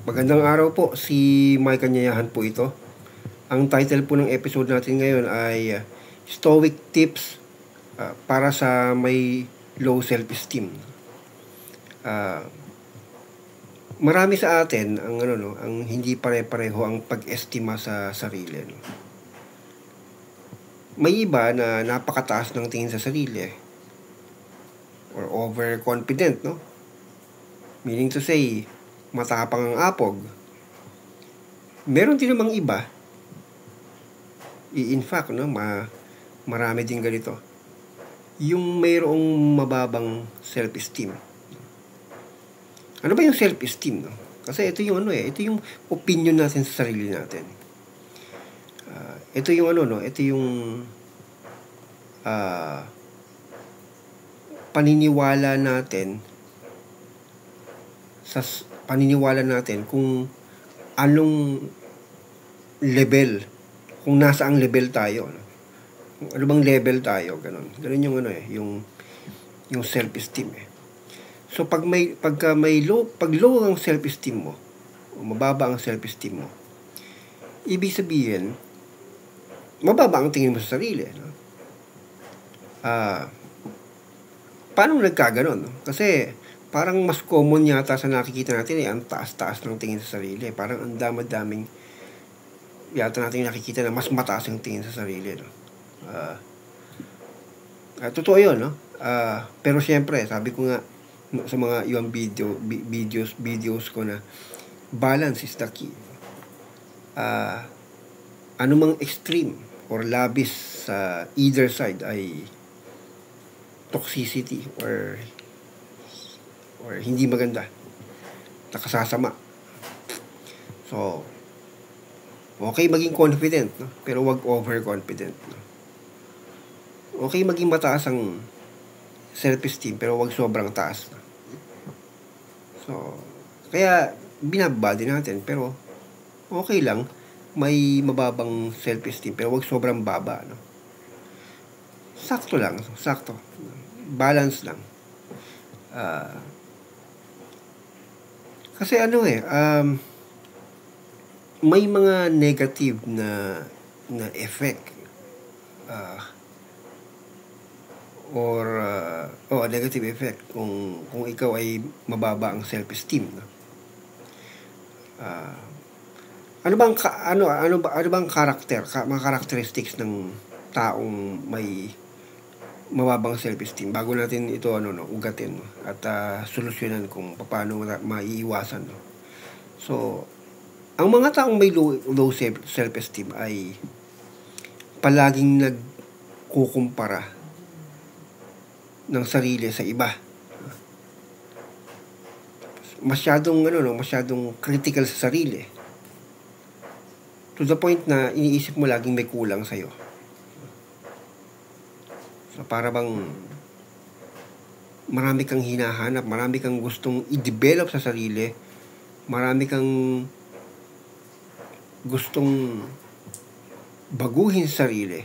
Magandang araw po, si Mike Kanyayahan po ito. Ang title po ng episode natin ngayon ay Stoic Tips para sa may low self-esteem. Marami sa atin ang hindi pare-pareho ang pag-estima sa sarili. No? May iba na napakataas ng tingin sa sarili or overconfident, no? Meaning to say, matapang ang apog. Meron din namang iba, in fact, no, marami din ganito, yung mayroong mababang self-esteem. Ano ba yung self-esteem? No? Kasi ito yung ito yung opinion natin sa sarili natin. Ito yung ito yung paniniwala natin kung anong level, kung nasaang level tayo, no? Ano bang level tayo, ganun yung self-esteem So pag low ang self-esteem mo, o mababa ang self-esteem mo, ibig sabihin mababa ang tingin mo sa sarili, no? Paano nagkaganon, no? Kasi parang mas common yata sa nakikita natin ang taas-taas ng tingin sa sarili. Parang ang daming yata natin nakikita na mas mataas ang tingin sa sarili, no? Totoo yun, no? Pero siyempre, sabi ko nga sa mga yung videos ko na balance is the key. Anumang extreme or labis sa either side ay toxicity or hindi maganda, nakasasama. So okay maging confident, no? Pero wag overconfident, no? Okay maging mataas ang self-esteem pero wag sobrang taas, no? So kaya binababa din natin, pero okay lang may mababang self-esteem pero wag sobrang baba, no? Sakto lang, balance lang. Kasi may mga negative na effect negative effect kung ikaw ay mababa ang self-esteem, no? Ano bang mga characteristics ng taong may mababang self-esteem bago natin ito ugatin, no? At solusyonan kung paano maiiwasan, no? So ang mga taong may low self-esteem ay palaging nagkukumpara ng sarili sa iba. Masyadong critical sa sarili. To the point na iniisip mo laging may kulang sa'yo. So para bang marami kang hinahanap, marami kang gustong i-develop sa sarili, marami kang gustong baguhin sa sarili.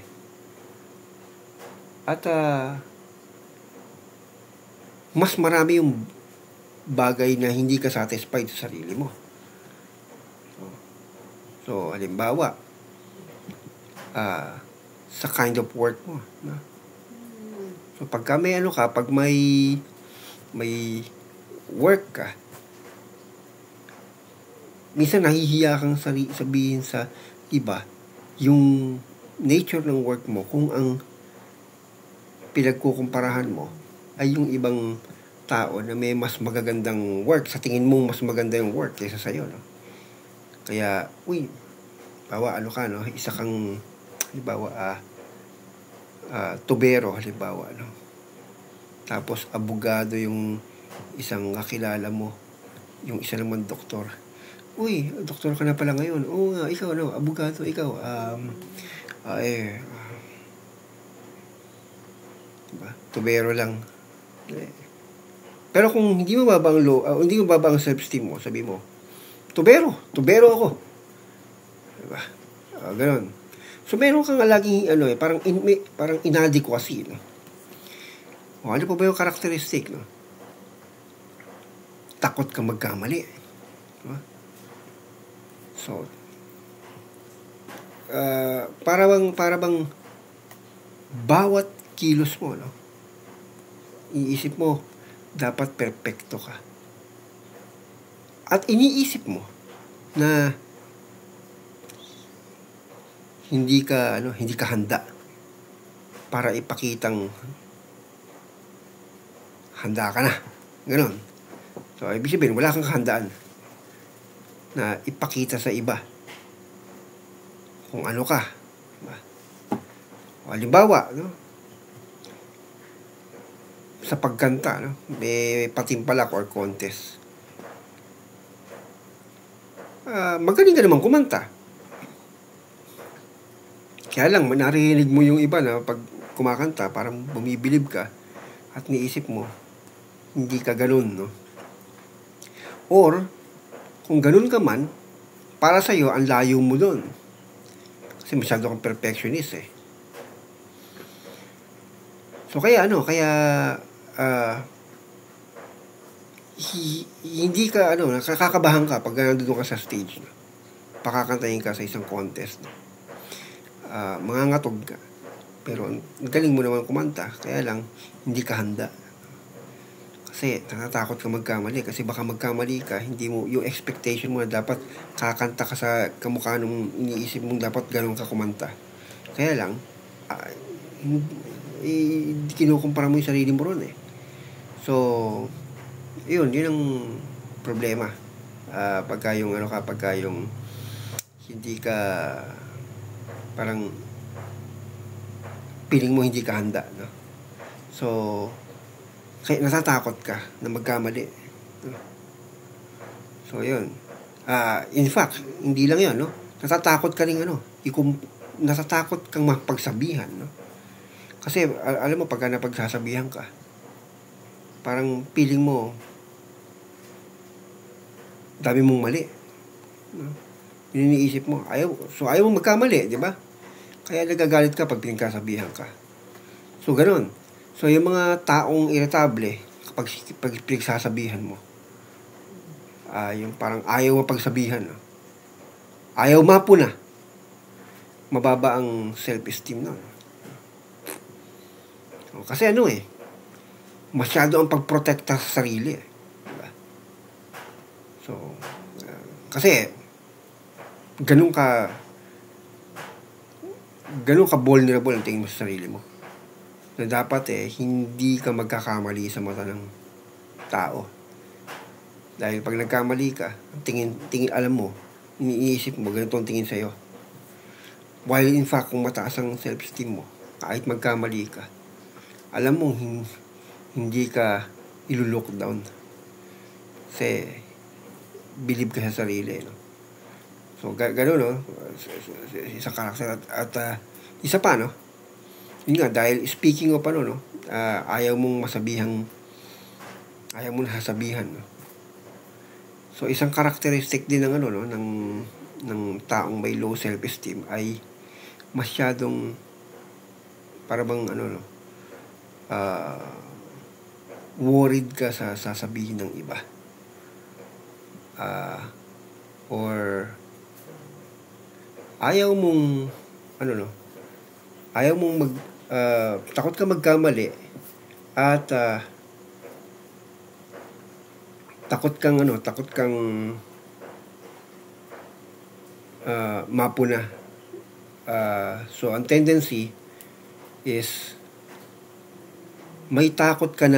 At mas marami yung bagay na hindi ka satisfied sa sarili mo. So halimbawa, sa kind of work mo, no? So pagka pag may work ka, minsan nahihiya kang sabihin sa iba yung nature ng work mo kung ang pinagkukumparahan mo ay yung ibang tao na may mas magagandang work. Sa tingin mo mas maganda yung work kaysa sa'yo, no? Kaya, isa kang, tubero, halimbawa, no? Tapos, abogado yung isang kakilala mo, yung isa naman doktor. Doktor ka na pala ngayon. Oo nga, ikaw, abogado, ikaw, tubero lang. Pero kung hindi mo mababa ang self-esteem mo, sabi mo, tubero ako. Diba? Ganon. So meron kang laging parang inadequacy, no? Ano pa ba yung characteristic, no? Takot ka magkamali, no? So, para bang bawat kilos mo, no? Iisip mo, dapat perpekto ka. At iniisip mo na hindi ka handa para ipakitang handa ka na. Ganon. So, ibig sabihin, wala kang kahandaan na ipakita sa iba kung ano ka. Diba? O, halimbawa, no? Sa pagkanta, no? May patimpalak or contest. Magaling ka naman kumanta. Kaya lang, narinig mo yung iba na pag kumakanta, parang bumibilib ka at niisip mo, hindi ka ganun, no? Or, kung ganun ka man, para sa'yo, ang layo mo dun. Kasi masyado kang perfectionist, eh. So, hindi ka, nakakabahan ka pag nandun ka sa stage, no? Pakakantahin ka sa isang contest, no? Mangangatog ka. Pero, galing mo naman kumanta, kaya lang, hindi ka handa. Kasi, natatakot ka magkamali. Kasi baka magkamali ka, hindi mo, yung expectation mo na dapat kakanta ka sa kamukha nung iniisip mong dapat ganun ka kumanta. Kaya lang, kinukumpara mo yung sarili mo ron, eh. So, yun ang problema. Pagka yung hindi ka parang feeling mo hindi ka handa, no? So, kaya natatakot ka na magkamali. So, yun. In fact, hindi lang yun, no? Natatakot ka rin, natatakot kang mapagsabihan, no? Kasi, alam mo, pagka napagsasabihan ka, parang feeling mo, dami mong mali. No? Iniisip mo, ayaw mo magkamali, di ba? Kaya nagagalit ka pag pinagkasabihan ka. So, ganun. So, yung mga taong irritable, kapag pinagsasabihan mo, yung parang ayaw mapagsabihan, no? Ayaw mapuna, mababa ang self-esteem na. So, kasi masyado ang pagprotekta sa sarili, eh. Diba? So, kasi, ganun ka vulnerable ang tingin mo sa sarili mo. Na dapat hindi ka magkakamali sa mata ng tao. Dahil pag nagkamali ka, tingin alam mo, iniisip mo, ganito ang tingin sa'yo. While in fact, kung mataas ang self-esteem mo, kahit magkamali ka, alam mo, hindi ka ilulook down. Kasi, believe ka sa sarili, no? So, gano'n, no? Isang karakter. At isa pa, no? Yun nga, dahil speaking of no? Ayaw mong nasasabihan, no? So, isang karakteristik din ng ng taong may low self-esteem ay masyadong parang worried ka sa sasabihin ng iba. Or ayaw mong takot ka magkamali at takot kang mapuna. So ang tendency is may takot ka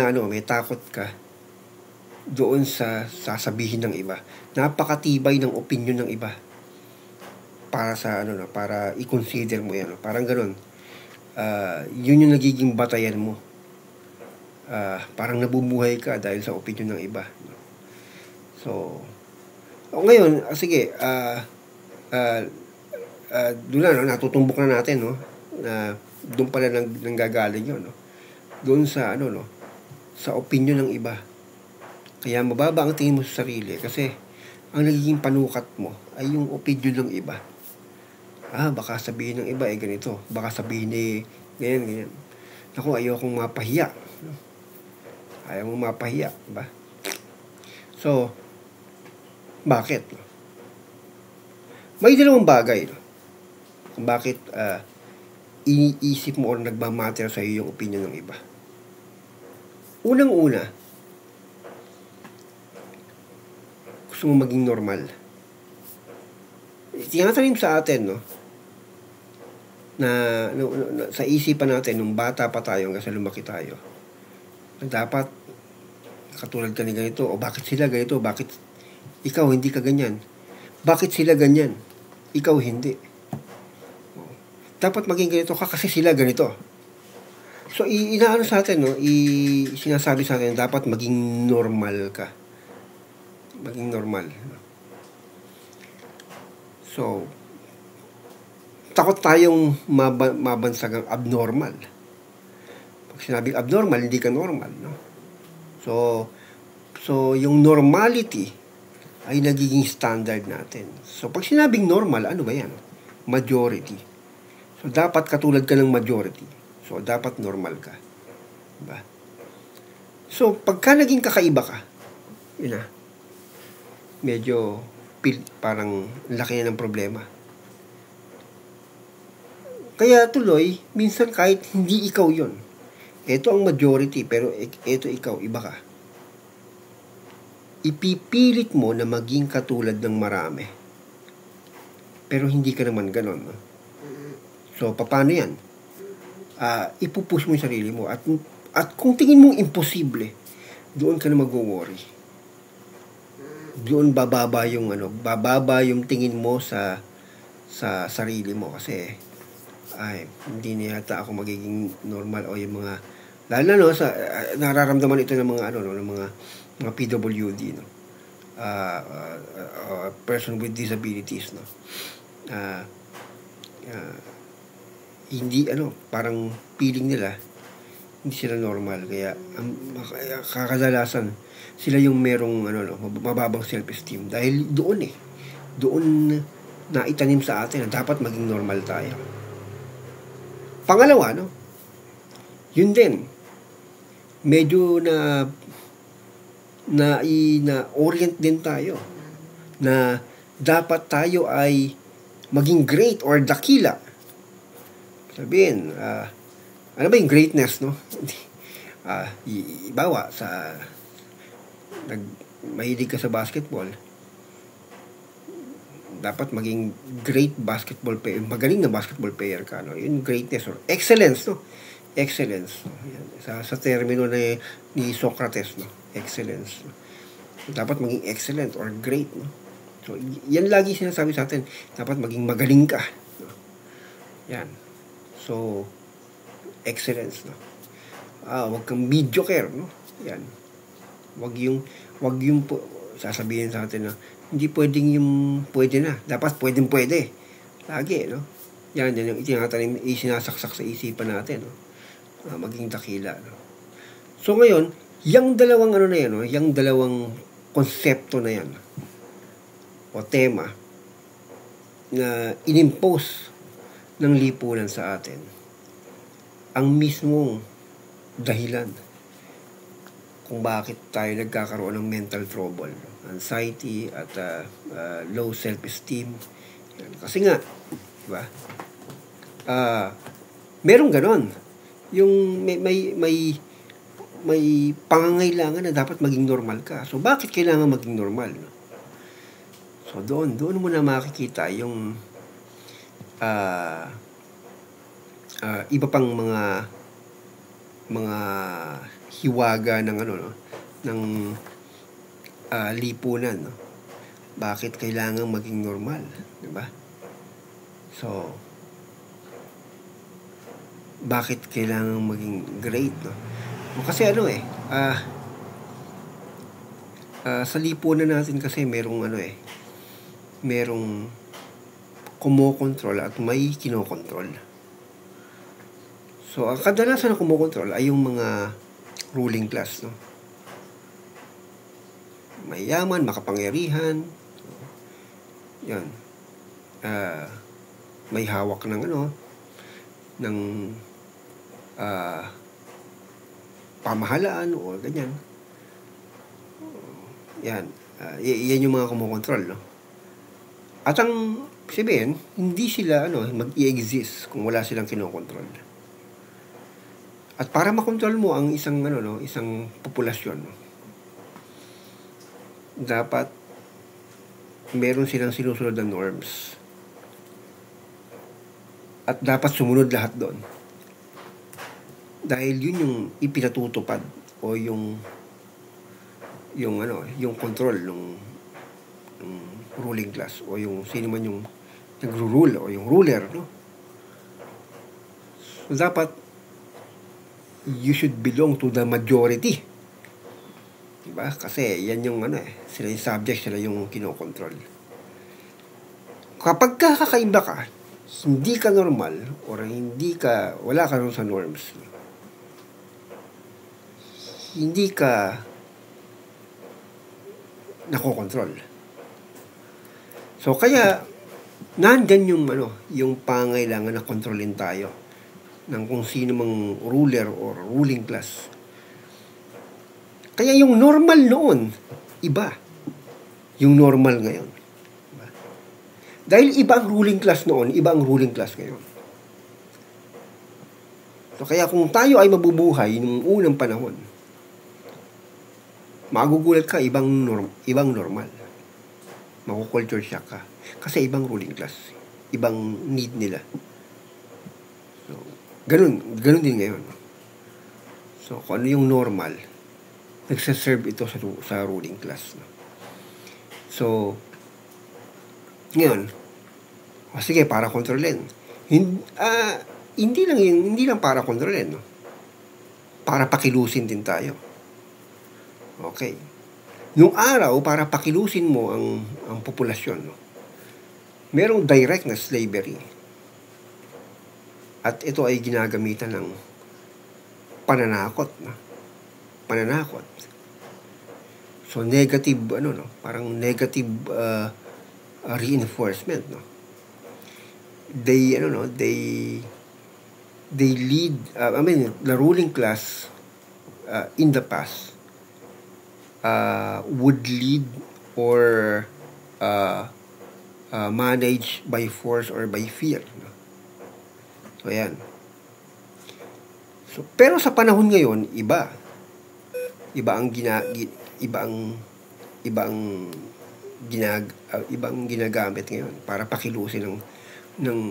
doon sa sasabihin ng iba. Napakatibay ng opinion ng iba para para i-consider mo yan, no? Parang ganoon. Yun yung nagiging batayan mo. Parang nabubuhay ka dahil sa opinion ng iba, no? So, ngayon, sige, doon na, natutumbok na natin, no? Doon pala nanggagaling yun, no? Doon sa sa opinion ng iba. Kaya mababa ang tingin mo sa sarili kasi ang nagiging panukat mo ay yung opinion ng iba. Baka sabihin ng iba ganito, baka sabihin ganyan. Naku, ayokong mapahiya. Ayaw mong mapahiya, ba? So, bakit? May dalawang bagay, no? Kung bakit iniisip mo o nagmamatter sa iyo yung opinion ng iba. Unang-una, gusto mo maging normal. Tinatanim sa atin, no? Na sa isipan natin, nung bata pa tayo hanggang sa lumaki tayo, na dapat katulad ka ni ganito, o bakit sila ganito, bakit ikaw hindi ka ganyan, bakit sila ganyan, ikaw hindi. Dapat maging ganito ka kasi sila ganito. So, inaano sa atin, no? Sinasabi sa atin, dapat maging normal ka. Maging normal. So, takot tayong mabansagang abnormal. Pag sinabing abnormal, hindi ka normal, no? So yung normality ay nagiging standard natin. So, pag sinabing normal, ano ba yan? Majority. So, dapat katulad ka ng majority. So, dapat normal ka. Diba? So, pagka naging kakaiba ka, yun na, medyo parang laki na ng problema. Kaya tuloy, minsan kahit hindi ikaw yon, ito ang majority, pero ito ikaw, iba ka. Ipipilit mo na maging katulad ng marami. Pero hindi ka naman ganon. No? So, paano yan? Ipupush mo yung sarili mo. At kung tingin mong imposible, doon ka na mag-worry. Doon bababa yung tingin mo sa sarili mo. Kasi, hindi na yata ako magiging normal o yung mga, lalo na, no, nararamdaman ito ng mga, ng mga PWD, no? Person with disabilities, no? Hindi, parang feeling nila hindi sila normal, kaya kakadalasan sila yung merong mababang self-esteem dahil doon na itanim sa atin na dapat maging normal tayo. Pangalawa, no? Yun din, medyo na orient din tayo na dapat tayo ay maging great or dakila. Sabihin, ano ba yung greatness, no? Ibawa sa mahilig ka sa basketball, dapat maging great basketball player, magaling na basketball player ka, no? Yun greatness or excellence, no? Excellence, no? Yan, sa termino ni Socrates, no? Excellence, no? Dapat maging excellent or great, no? So, yan lagi sinasabi sa atin, dapat maging magaling ka, no? Yan. So, excellence, no? Wag kang mediocre, no? Yan. Wag yung sasabihin sa atin na hindi pwedeng yung pwede na. Dapat pwede. Lagi, no? Yan yung itinatanim, isinasaksak sa isipan natin, no? Maging dakila, no? So, ngayon, yung dalawang na yan, no? Yung dalawang konsepto na yan, o tema, na inimpose ng lipunan sa atin, ang mismong dahilan kung bakit tayo nagkakaroon ng mental trouble, no? Anxiety at low self-esteem. Kasi nga, diba? Merong ganon. Yung may pangangailangan na dapat maging normal ka. So, bakit kailangan maging normal? No? So, doon mo na makikita yung iba pang mga hiwaga ng ng lipunan, no? Bakit kailangan maging normal, di ba? So, bakit kailangan maging great, no? Kasi sa lipunan natin kasi merong kumokontrol at may kinokontrol. So, ang kadalasan na kumokontrol ay yung mga ruling class, no? Mayaman, makapangyarihan, yan. May hawak ng pamahalaan o ganyan. Yan. Yan yung mga kumokontrol, no? At ang sabihin, hindi sila mag-i-exist kung wala silang kinokontrol. At para makontrol mo ang isang populasyon, dapat meron silang sinusunod na norms. At dapat sumunod lahat doon. Dahil yun yung ipinatutupad o yung control ng ruling class o yung sino man yung nagro-rule o yung ruler, no? So dapat you should belong to the majority. Diba? Kasi yan yung sila yung subject, sila yung kinokontrol. Kapag kakaiba ka, hindi ka normal or wala ka rin sa norms, hindi ka nakokontrol. So kaya nandyan yung pangailangan na kontrolin tayo ng kung sino mang ruler or ruling class. Kaya yung normal noon, iba. Yung normal ngayon. Diba? Dahil iba ang ruling class noon, iba ang ruling class ngayon. So kaya kung tayo ay mabubuhay nung unang panahon, magugulat ka, ibang normal. Makukulture shock ka. Kasi ibang ruling class. Ibang need nila. So, ganun din ngayon. So, kung ano yung normal, nagsaserve ito sa ruling class. So, ngayon, sige, para kontrolin. Hindi lang para kontrolin, no? Para pakilusin din tayo. Okay. Nung araw, para pakilusin mo ang populasyon, no? Merong direct na slavery. At ito ay ginagamitan ng pananakot. Pananakot. So, negative, parang negative reinforcement, no? They lead, the ruling class in the past would lead or manage by force or by fear, no? So, ayan. So, pero sa panahon ngayon, iba ang ginagamit ngayon para pakilusin ng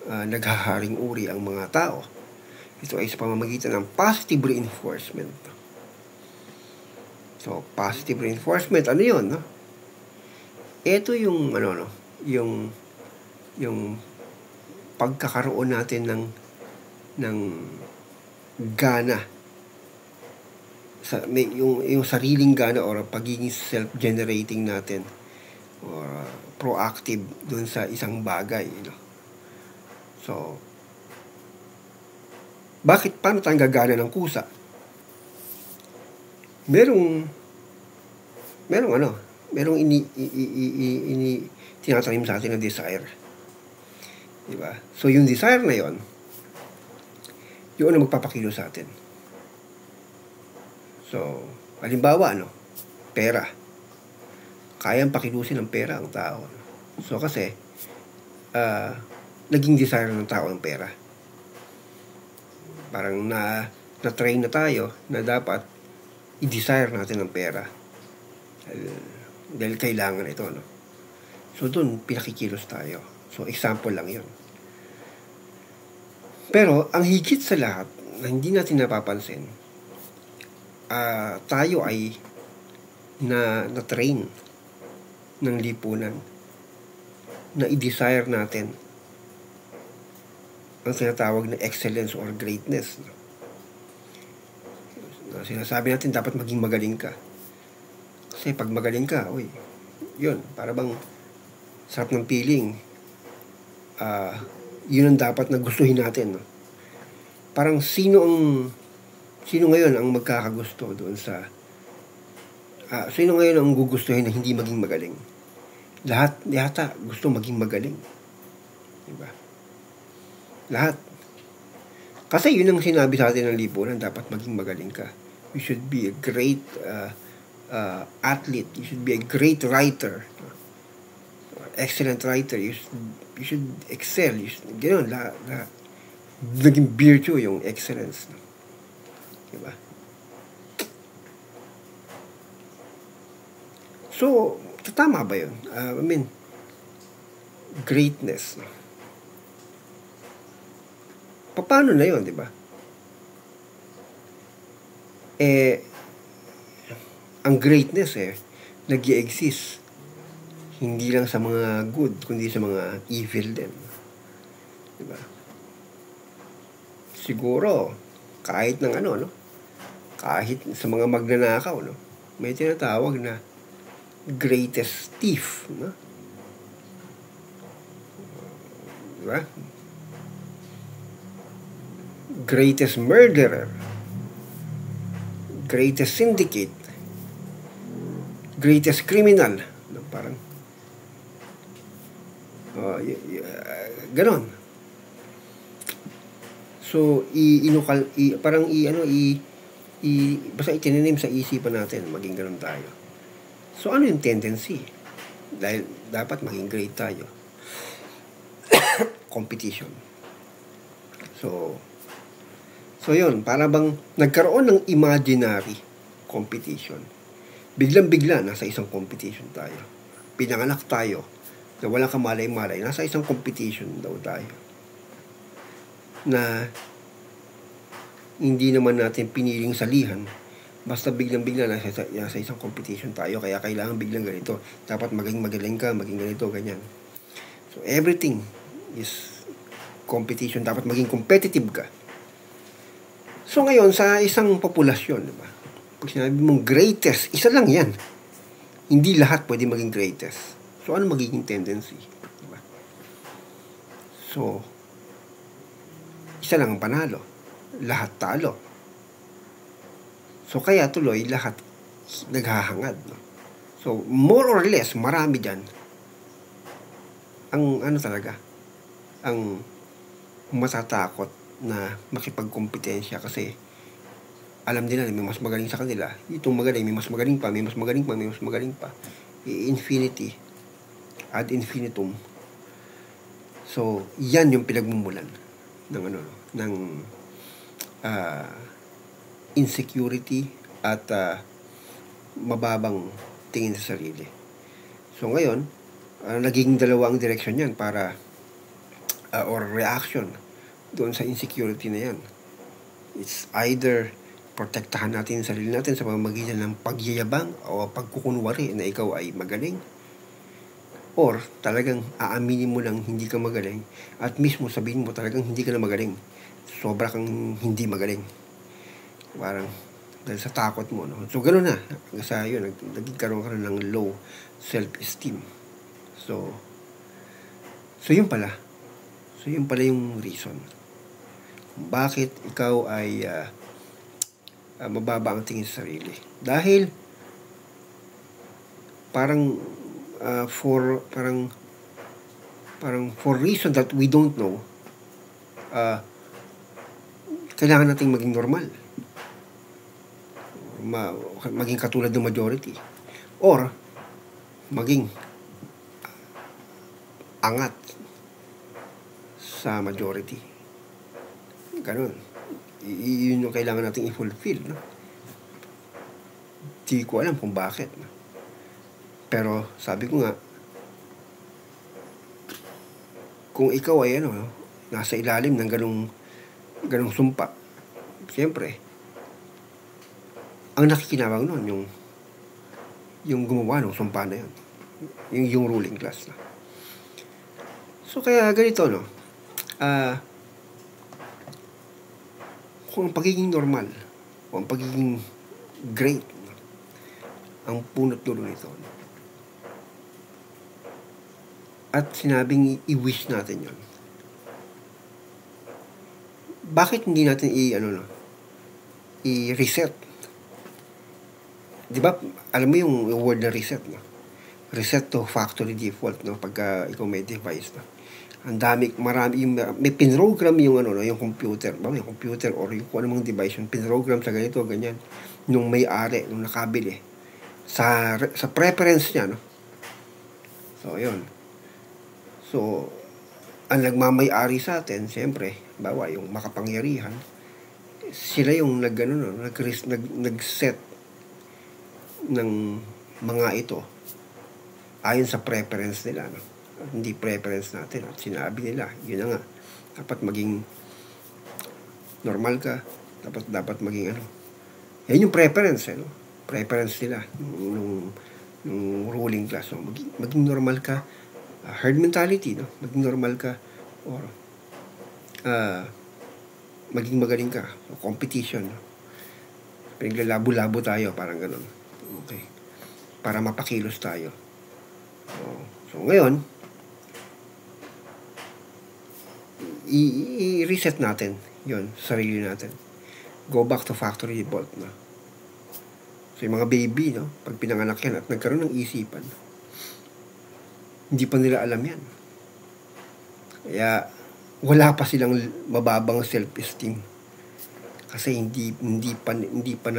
naghaharing uri ang mga tao. Ito ay sa pamamagitan ng positive reinforcement. So, positive reinforcement, ano yun, no? Ito yung, yung pagkakaroon natin ng gana, yung sariling gana or pagiging self-generating natin or proactive dun sa isang bagay, So, paano tayong gagana ng kusa? Merong tinatanim sa atin na desire. Diba? So, yung desire na yon, yun ang magpapakilo sa atin. So, halimbawa, pera. Kayang pakilusin ng pera ang tao. So, kasi, naging desire ng tao ang pera. Parang na-train na tayo na dapat i-desire natin ang pera. Dahil kailangan ito, So, doon, pinakikilos tayo. So, example lang yun. Pero, ang higit sa lahat, na hindi natin napapansin, tayo ay na-train ng lipunan na i-desire natin ang tinatawag na excellence or greatness. Sinasabi natin dapat maging magaling ka. Kasi pag magaling ka, yun, para bang sarap ng feeling. Yun ang dapat na gustuhin natin, no? Parang sino ngayon ang magkakagusto doon sa sino ngayon ang gugustuhin na hindi maging magaling? Lahat yata gusto maging magaling. Diba? Lahat. Kasi yun ang sinabi sa atin ng lipunan, dapat maging magaling ka. You should be a great athlete. You should be a great writer. excellent writer, you should excel. Gano'n, naging virtue yung excellence. No? Diba? So, tama ba yun? I mean, greatness. Paano na yun, di ba? Ang greatness nag-i-exist. Hindi lang sa mga good, kundi sa mga evil din. Di ba? Siguro, kahit ng no? Kahit sa mga magnanakaw, no? May tinatawag na greatest thief, no? Diba? Greatest murderer, greatest syndicate, greatest criminal, no? Parang ganon. So basta itininim sa isipan natin maging ganon tayo. So, ano yung tendency? Dahil dapat maging great tayo. Competition. So yun, para bang nagkaroon ng imaginary competition. Biglang-bigla, nasa isang competition tayo. Pinanganak tayo, na walang kamalay-malay, nasa isang competition daw tayo. Na hindi naman natin piniling salihan, basta biglang-bigla nasa isang competition tayo, kaya kailangan biglang ganito. Dapat maging magaling ka, maging ganito, ganyan. So, everything is competition. Dapat maging competitive ka. So, ngayon, sa isang populasyon, diba? Pag sinabi mong greatest, isa lang yan. Hindi lahat pwede maging greatest. So, ano magiging tendency? Diba? So, isa lang ang panalo. Lahat talo. So, kaya tuloy, lahat naghahangad. No? So, more or less, marami dyan. Ang matatakot na makipagkompetensya kasi alam nila na may mas magaling sa kanila. Itong magaling, may mas magaling pa, may mas magaling pa, may mas magaling pa. Infinity. Ad infinitum. So, yan yung pinagmumulan ng insecurity at mababang tingin sa sarili. So ngayon, naging dalawa ang direksyon yan para or reaction doon sa insecurity na yan. It's either protektahan natin yung sarili natin sa pamamagitan ng pagyayabang o pagkukunwari na ikaw ay magaling, or talagang aaminin mo lang hindi ka magaling at mismo sabihin mo talagang hindi ka na magaling, sobra kang hindi magaling, parang dahil sa takot mo, no? So gano'n na, sa yun nagkaroon ka ng low self-esteem. So yun pala yung reason kung bakit ikaw ay mababa ang tingin sa sarili, dahil parang for reason that we don't know, kailangan nating maging normal, maging katulad ng majority, or maging angat sa majority. Ganun. Yun yung kailangan nating i-fulfill, no? Di ko alam kung bakit, no? Pero sabi ko nga, kung ikaw ay nasa ilalim ng ganung sumpa, siyempre ang nakikinabang nun yung gumawa ng sumpa na yun, yung ruling class na. So kaya ganito, no? Kung ang pagiging normal o ang pagiging great, no? Ang punot dulo nito, no? At sinabing i-wish natin yon, bakit hindi natin i-reset? Di ba, alam mo yung word na reset, no? Reset to factory default, no? Pagka ikaw may device, no? Marami may pinrogram yung yung computer, yung computer or yung kung anong device, yung pinrogram sa ganito, ganyan, nung may-ari, nung nakabili sa preference niya, no? So, yun. So, ang nagmamay-ari sa atin, siyempre, bawa yung makapangyarihan, sila yung nag-set ng mga ito ayon sa preference nila, no? Hindi preference natin. At sinabi nila, yun na nga, dapat maging normal ka, dapat maging ano. Yan yung preference, no? Preference nila nung ruling class. So, maging normal ka, herd mentality, no? Maging normal ka, or maging magaling ka, o competition, no? Pinaglalabo-labo tayo, parang ganun. Okay. Para mapakilos tayo. So ngayon, i-reset natin yun, sarili natin. Go back to factory default, no? So yung mga baby, no, pag pinanganak yan at nagkaroon ng isipan, hindi pa nila alam yan. Kaya wala pa silang mababang self-esteem. Kasi hindi pa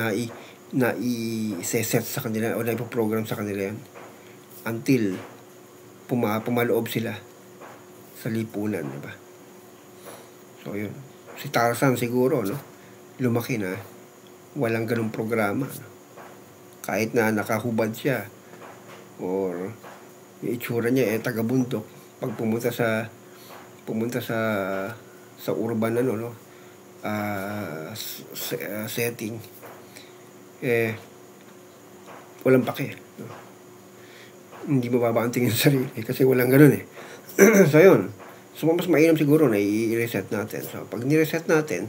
na-i-set sa kanila o na-ipoprogram sa kanila yan until pumaloob sila sa lipunan, diba? So yun, si Tarzan siguro, no, lumaki na walang ganung programa, no? Kahit na nakahubad siya or yung itsura niya taga-bundok, pag pumunta sa urban no, setting, walang pake, no? Hindi mababa ang tingin sa sarili kasi walang ganun So yun, so mas mainam siguro na i-reset natin. So pag ni-reset natin,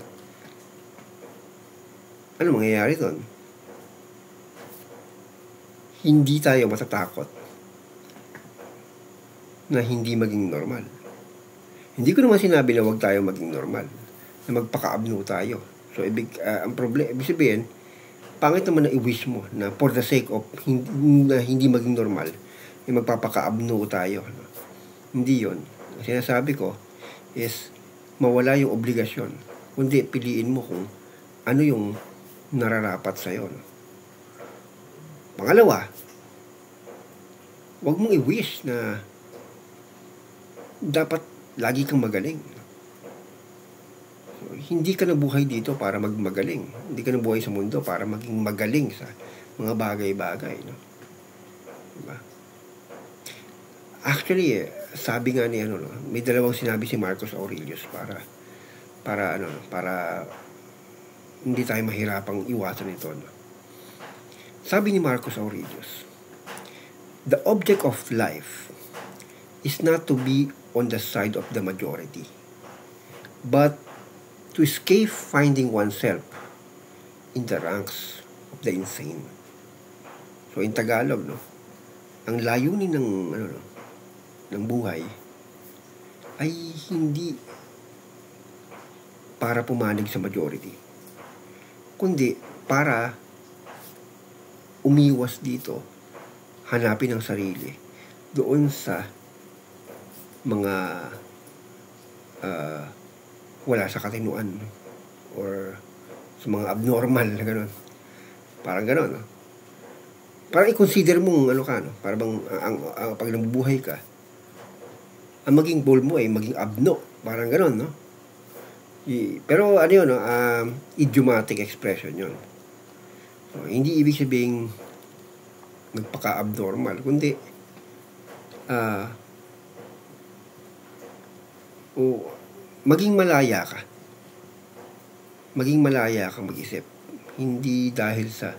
ano mangyayari doon? Hindi tayo matatakot na hindi maging normal. Hindi ko naman sinabi na huwag tayo maging normal, na magpaka-abno tayo. So ang problema, ibig sabihin, pangit naman na i-wish mo na for the sake of hindi maging normal, magpapaka-abno tayo, no? Hindi yon. Ang sinasabi ko is mawala yung obligasyon, kundi piliin mo kung ano yung nararapat sa'yo, no? Pangalawa, huwag mong i-wish na dapat lagi kang magaling. So, hindi ka nabuhay dito para magmagaling. Hindi ka nabuhay sa mundo para maging magaling sa mga bagay-bagay, no? Diba? Actually, sabi nga ni may dalawang sinabi si Marcus Aurelius para hindi tayo mahirapang iwasan ito, no? Sabi ni Marcus Aurelius, the object of life is not to be on the side of the majority, but to escape finding oneself in the ranks of the insane. So in Tagalog, no, ang layunin ng buhay ay hindi para pumanig sa majority, kundi para umiwas dito, hanapin ang sarili doon sa mga wala sa katinuan or sa mga abnormal na gano'n. Parang gano'n, no? Parang i-consider mong para bang pag nabubuhay ka, ang maging goal mo ay maging abno, parang gano'n, no? Pero idiomatic expression yun. So, hindi ibig sabihin magpaka-abnormal, kundi maging malaya ka. Maging malaya ka mag-isip. Hindi dahil sa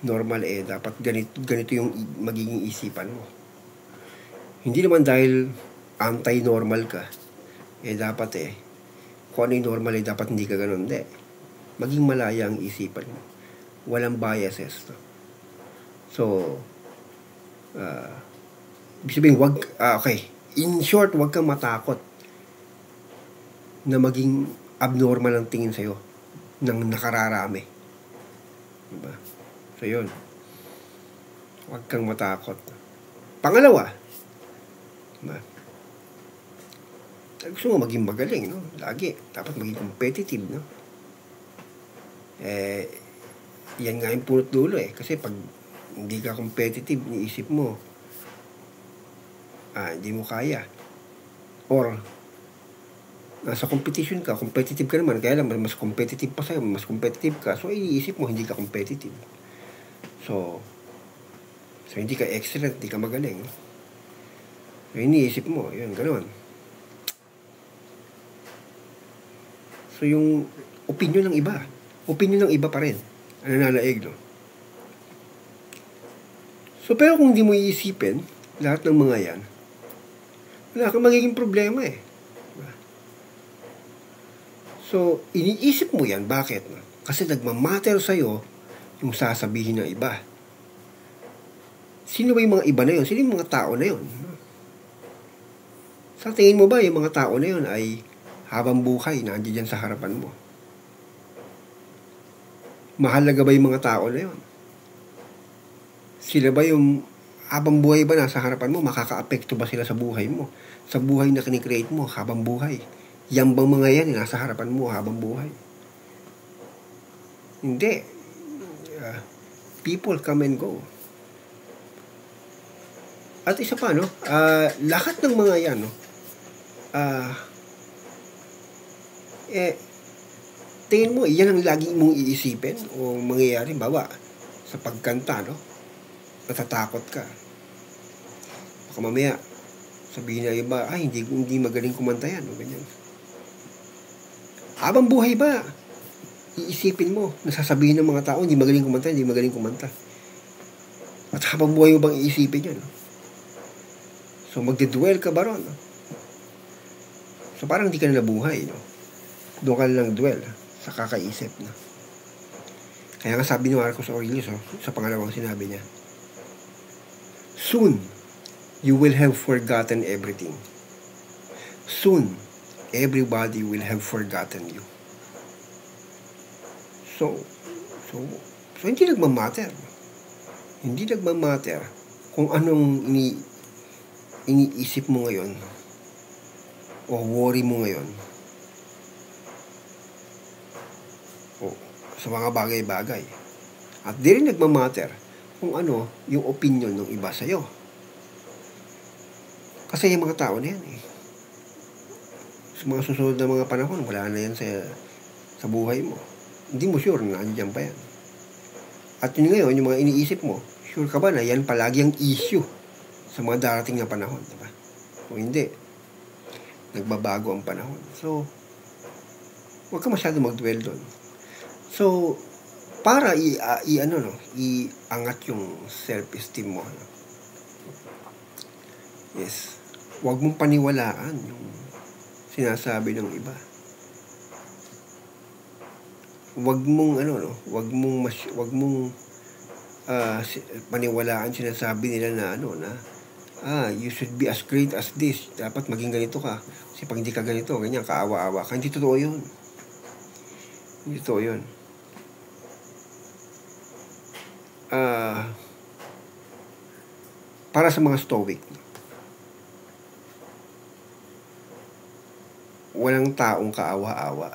normal dapat ganito yung magiging isipan mo. Hindi naman dahil anti-normal ka, dapat kung ano yung normal dapat hindi ka ganun. Hindi. Maging malaya ang isipan mo. Walang biases, no? So, ibig sabihin, okay. In short, wag kang matakot na maging abnormal ang tingin sa'yo ng nakararami. Diba? So, yun. Wag kang matakot. Pangalawa, diba? Gusto mo maging magaling, no? Lagi. Dapat maging competitive, no? Yan nga yung punot dulo Kasi pag hindi ka competitive, iniisip mo, hindi mo kaya. or nasa competition ka, competitive ka naman, kaya lang mas competitive pa sa'yo, mas competitive ka, so iniisip mo hindi ka competitive. So hindi ka excellent, hindi ka magaling. So iniisip mo, yun, ganoon. So yung opinion ng iba pa rin ang nananaig, no? So pero kung di mo iisipin lahat ng mga yan, wala kang magiging problema eh. So, iniisip mo yan. Bakit? Kasi nagmamatter sa'yo yung sasabihin ng iba. Sino ba yung mga iba na yun? Sino yung mga tao na yun? Sa tingin mo ba yung mga tao na yun ay habang buhay nandiyan sa harapan mo? Mahalaga ba yung mga tao na yun? Sila ba yung habang buhay ba nasa harapan mo? Makaka-apekto ba sila sa buhay mo? Sa buhay na kinikreate mo habang buhay? Yan bang mga yan nasa harapan mo habang buhay? Hindi. People come and go. At isa pa, no? Lahat ng mga yan, no? Tingin mo, yan ang lagi mong iisipin o mangyayari, bawa, sa pagkanta, no? Natatakot ka. Baka mamaya, sabihin na iba, ay, hindi magaling kumanta yan, o ganyan. Habang buhay ba, iisipin mo, nasasabihin ng mga tao, hindi magaling kumanta. At habang buhay mo bang iisipin yan? So, magdidwell ka ba ron? So, parang hindi ka na nabuhay, no? Doon ka lang dwell sa kakaisip, no? Kaya nga sabi ni Marcus Aurelius, sa pangalawang sinabi niya, soon, you will have forgotten everything. Soon, everybody will have forgotten you. So hindi nagmamatter. Hindi nagmamatter kung anong iniisip mo ngayon o worry mo ngayon o sa mga bagay-bagay. At di rin nagmamatter kung ano yung opinion ng iba sa'yo. Kasi yung mga tao na yan sa mga susunod na mga panahon, wala na yan sa buhay mo. Hindi mo sure na nandiyan pa yan. At yun ngayon, yung mga iniisip mo, sure ka ba na yan palagi ang issue sa mga darating na panahon, diba? Kung hindi, nagbabago ang panahon. So, huwag ka masyado mag-dwell doon. So, para iangat yung self-esteem mo. Yes. Huwag mong paniwalaan yung sinasabi ng iba. Huwag mong paniwalaan sinasabi nila na you should be as great as this. Dapat maging ganito ka. Kasi pag hindi ka ganito, ganyan, kaawa-awa ka. Hindi totoo yun. Hindi totoo yun. Para sa mga stoic, walang taong kaawa-awa.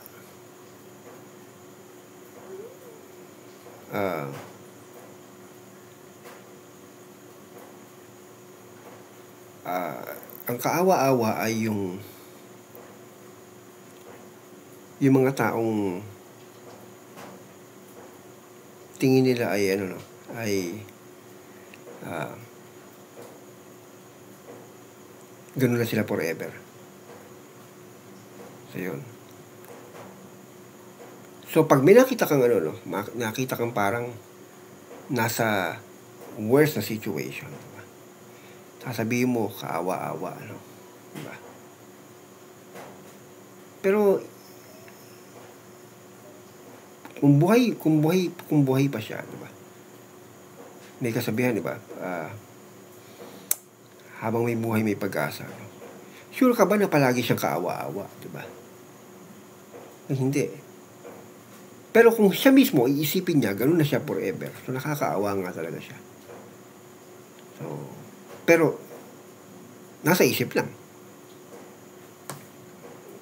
Ang kaawa-awa ay yung mga taong tingin nila ay ganun na sila forever. So yun. So pag may nakita kang nakita kang parang nasa worst na situation, diba? Sasabihin mo kaawa-awa, diba? Pero kung buhay pa siya, diba? May kasabihan, diba? Habang may buhay may pag-asa, sure ka ba na palagi siyang kaawa-awa, diba? Hindi. Pero kung siya mismo iisipin niya, ganun na siya forever. So nakakaawa nga talaga siya. So, pero nasa isip lang.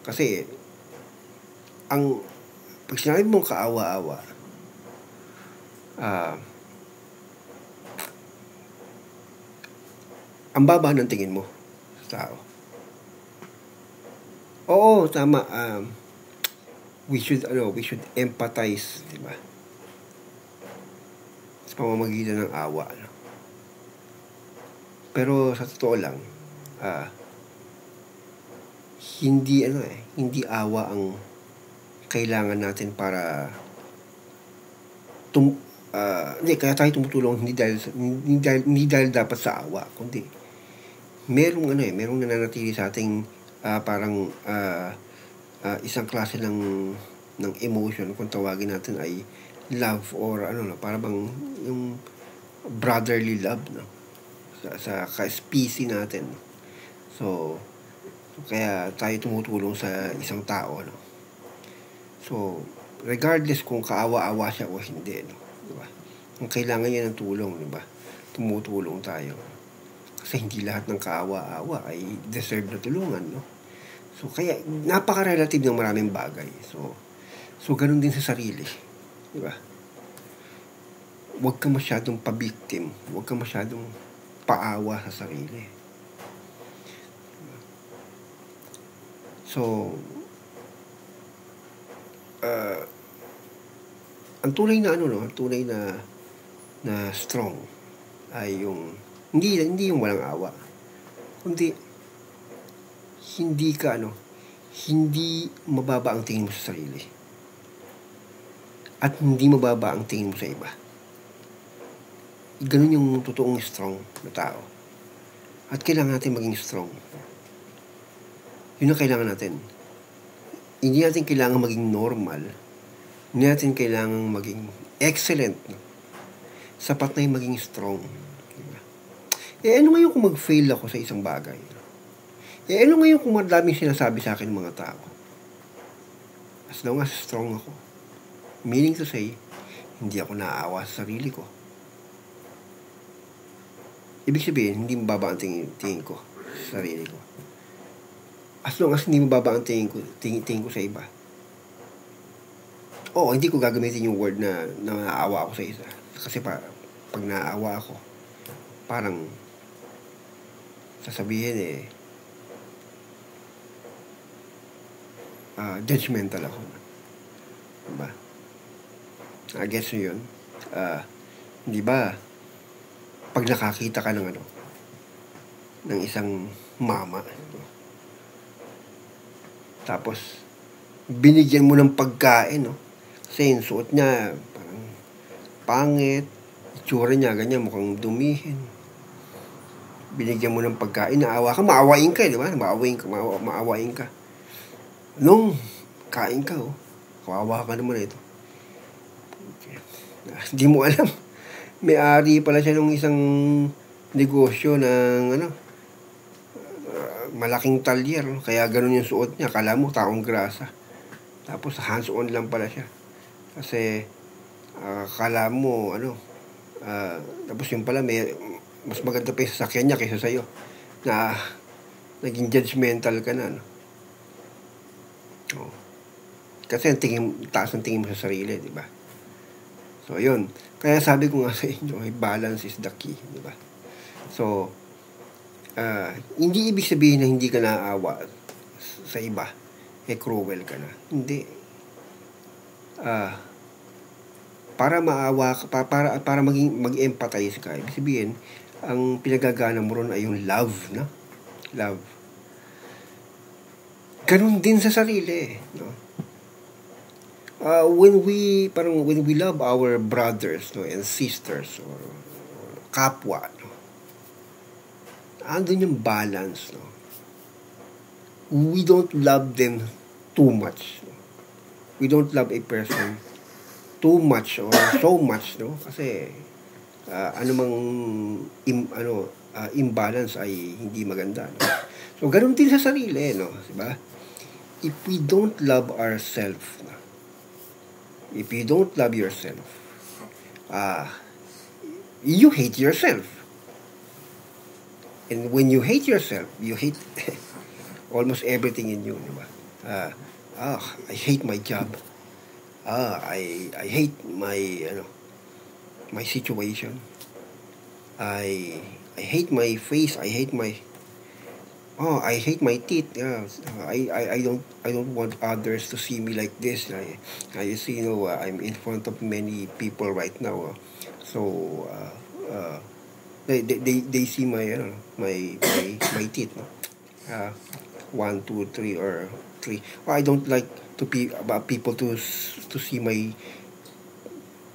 Kasi pag sinabi mong kaawa-awa, ang baba ng tingin mo sa tao. Oo, tama. We should empathize, di ba? Sa pamamagitan ng awa, no? Pero sa totoo lang, hindi awa ang kailangan natin para hindi kaya tayo tumutulong hindi dahil dapat sa awa, kundi merong nananatili sa ating parang isang klase ng emotion kung tawagin natin ay love or para bang yung brotherly love, no, sa ka-species natin. So kaya tayo tumutulong sa isang tao, no. So regardless kung kaawa-awa siya o hindi, no, diba? Kung kailangan niya ng tulong, diba? Tumutulong tayo. Kasi hindi lahat ng kaawa-awa ay deserve na tulungan, no? So kaya napaka-relative ng maraming bagay. So ganun din sa sarili, diba? Huwag ka masyadong pa-victim, huwag ka masyadong paawa sa sarili. So ang tunay na strong ay yung hindi yung walang awa, kundi hindi mababa ang tingin mo sa sarili at hindi mababa ang tingin mo sa iba. Ganun yung totoong strong na tao. At kailangan natin maging strong. Yun ang kailangan natin. Hindi natin kailangan maging normal. Hindi natin kailangan maging excellent. Sapat na yung maging strong. Diba? Ano ngayon kung mag-fail ako sa isang bagay? Ano ngayon kung madaming sinasabi sa akin ng mga tao? As long as strong ako. Meaning to say, hindi ako naaawa sa sarili ko. Ibig sabihin, hindi mababa ang tingin ko sa sarili ko. As long as hindi mababa ang tingin ko sa iba. Hindi ko gagamitin yung word na naaawa ako sa isa. Kasi pag naaawa ako, parang sasabihin judgmental ako. Diba? I guess yun. Di ba, pag nakakita ka ng isang mama, tapos binigyan mo ng pagkain, no? Kasi yung suot niya parang pangit, itsura niya ganyan, mukhang dumihin. Binigyan mo ng pagkain, maawain ka, di ba? Maawain ka. Nung kain ka, kawawa ka naman ito. Hindi mo alam, may-ari pala siya ng isang negosyo ng malaking talyer, no? Kaya ganun yung suot niya, kala mo taong grasa. Tapos hands-on lang pala siya. Kasi kala mo tapos yung pala mas maganda pa yung sasakyan niya kaysa sa'yo, na naging judgmental ka na, no? Kasi taas ang tingin mo sa sarili, di ba? So yun, kaya sabi ko nga sa inyo, balance is the key, di ba? So hindi ibig sabihin na hindi ka naaawa sa iba, cruel ka na. Hindi. Para maawa ka, para mag-empathize ka, ibig sabihin, ang pinagagana mo ron ay yung love, no? Love. Ganun din sa sarili, no? When we love our brothers, no, and sisters, or kapwa, no, andun yung balance, no? We don't love them too much, no? We don't love a person too much or so much, no? Kasi imbalance ay hindi maganda, no? So ganun din sa sarili, no? Diba? If we don't love ourselves, no? If you don't love yourself, you hate yourself. And when you hate yourself, you hate almost everything in you, diba? I hate my job. I hate my situation. I hate my face. I hate my Oh, I hate my teeth. Yeah, I don't want others to see me like this. You see, I'm in front of many people right now. So they see my my teeth. No? Uh, 1, 2, 3, or 3. Well, I don't like to about people to see my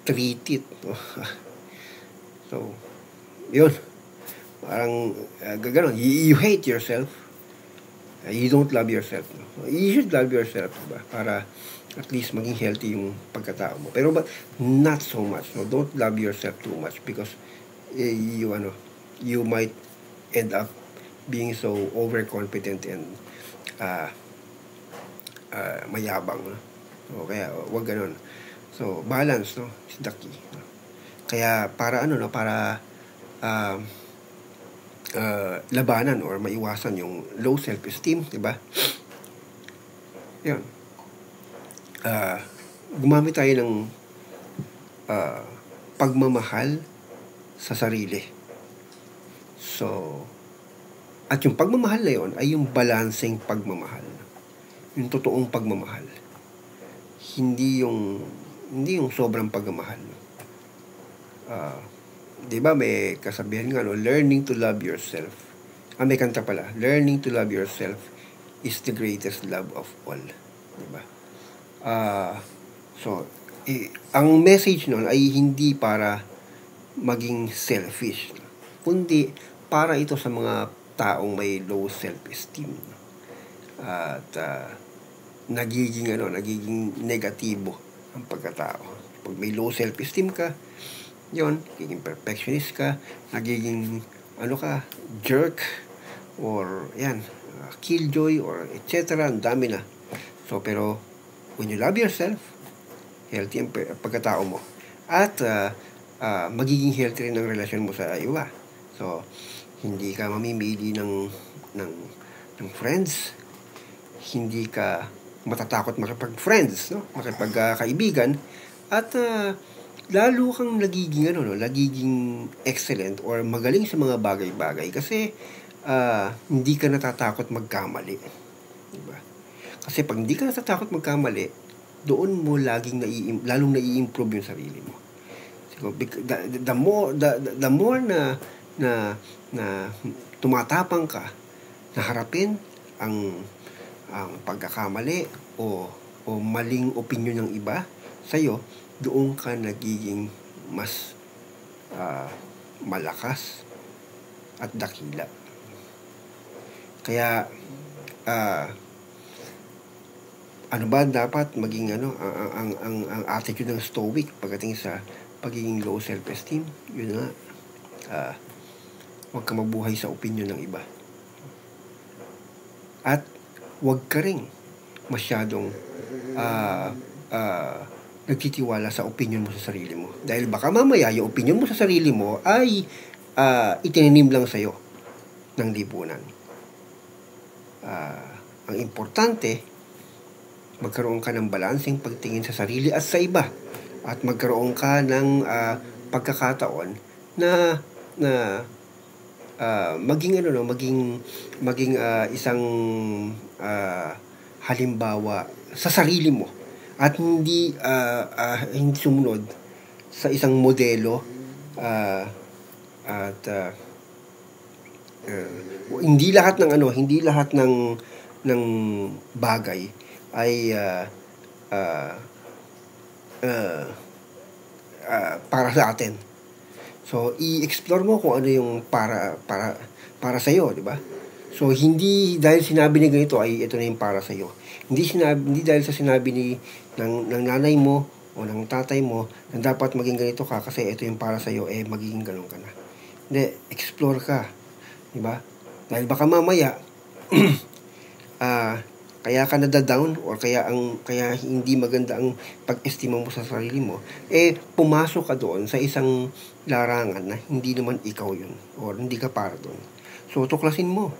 3 teeth. No? So yun. Parang gaganon. You hate yourself. You don't love yourself. No? You should love yourself, diba? Para at least maging healthy yung pagkatao mo. Pero but not so much. No? Don't love yourself too much because you might end up being so overconfident and uh, mayabang. No? So, kaya wag ganon. So balance, no, is the key. No? Kaya para para labanan or maiwasan yung low self-esteem, di ba? Yun. Gumamit tayo ng pagmamahal sa sarili. So, at yung pagmamahal na yun ay yung balancing pagmamahal. Yung totoong pagmamahal. Hindi yung sobrang pagmamahal. Di ba may kasabihan nga, learning to love yourself. May kanta pala, learning to love yourself is the greatest love of all. Di ba? So, ang message nun ay hindi para maging selfish, kundi para ito sa mga taong may low self-esteem. At nagiging negatibo ang pagkatao. Pag may low self-esteem ka, yon, nagiging perfectionist ka, nagiging jerk, or killjoy, or etc. Ang dami na. So, pero when you love yourself, healthy ang pagkatao mo. At magiging healthy rin ang relasyon mo sa iba. So, hindi ka mamimili ng friends, hindi ka matatakot makipag-friends, no? Makipagkaibigan, at lalo kang nagiging excellent or magaling sa mga bagay-bagay kasi hindi ka natatakot magkamali. Diba? Kasi pag hindi ka natatakot magkamali, doon mo lalong nai-improve yung sarili mo. So, the more na tumatapang ka na harapin ang pagkakamali o maling opinion ng iba sa'yo, doon ka nagiging mas malakas at dakila. Kaya ano ba dapat maging ang attitude ng stoic pagdating sa pagiging low self-esteem? Yun nga, huwag ka mabuhay sa opinion ng iba. At huwag ka rin masyadong nagtitiwala sa opinion mo sa sarili mo. Dahil baka mamaya yung opinion mo sa sarili mo ay itininim lang sa'yo ng lipunan. Ang importante, magkaroon ka ng balanseng pagtingin sa sarili at sa iba. At magkaroon ka ng pagkakataon na maging isang halimbawa sa sarili mo at hindi sumunod sa isang modelo at hindi lahat ng bagay ay para sa atin. So i-explore mo kung ano yung para sa iyo, di ba? So hindi dahil sinabi ni ganito ay ito na yung para sa iyo. Hindi dahil sa sinabi ng nanay mo o ng tatay mo na dapat maging ganito ka kasi ito yung para sa iyo, magiging ganun ka na. Hindi, explore ka, di ba? Dahil baka mamaya kaya ka nada-down or kaya hindi maganda ang pag-estima mo sa sarili mo, pumasok ka doon sa isang larangan na hindi naman ikaw yun or hindi ka para doon. So tuklasin mo.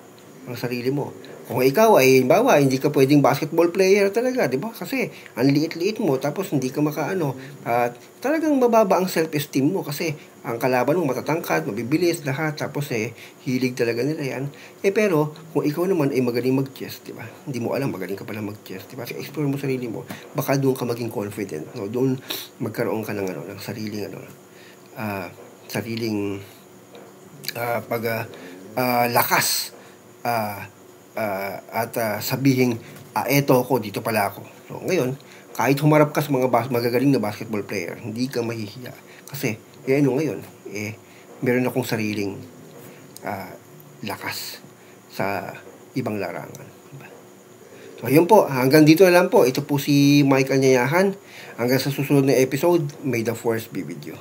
ang sarili mo. Kung ikaw ay, bawa, hindi ka pwedeng basketball player talaga, di ba? Kasi, ang liit-liit mo, tapos hindi ka makaano, at talagang mababa ang self-esteem mo kasi ang kalaban mo matatangkad, mabibilis, lahat, tapos hilig talaga nila yan. Pero, kung ikaw naman ay magaling mag-chess, di ba? Hindi mo alam, magaling ka pala mag-chess, di ba? So, explore mo sarili mo, baka doon ka maging confident, no? Doon magkaroon ka ng, ng sariling, sariling, lakas, at sabihin, eto ako, dito pala ako. So, ngayon, kahit humarap ka sa mga magagaling na basketball player, hindi ka mahihiya. Kasi, ngayon, meron akong sariling lakas sa ibang larangan. Diba? So, ayun po, hanggang dito na lang po. Ito po si Mike Anyayahan. Hanggang sa susunod na episode, may the force be with you.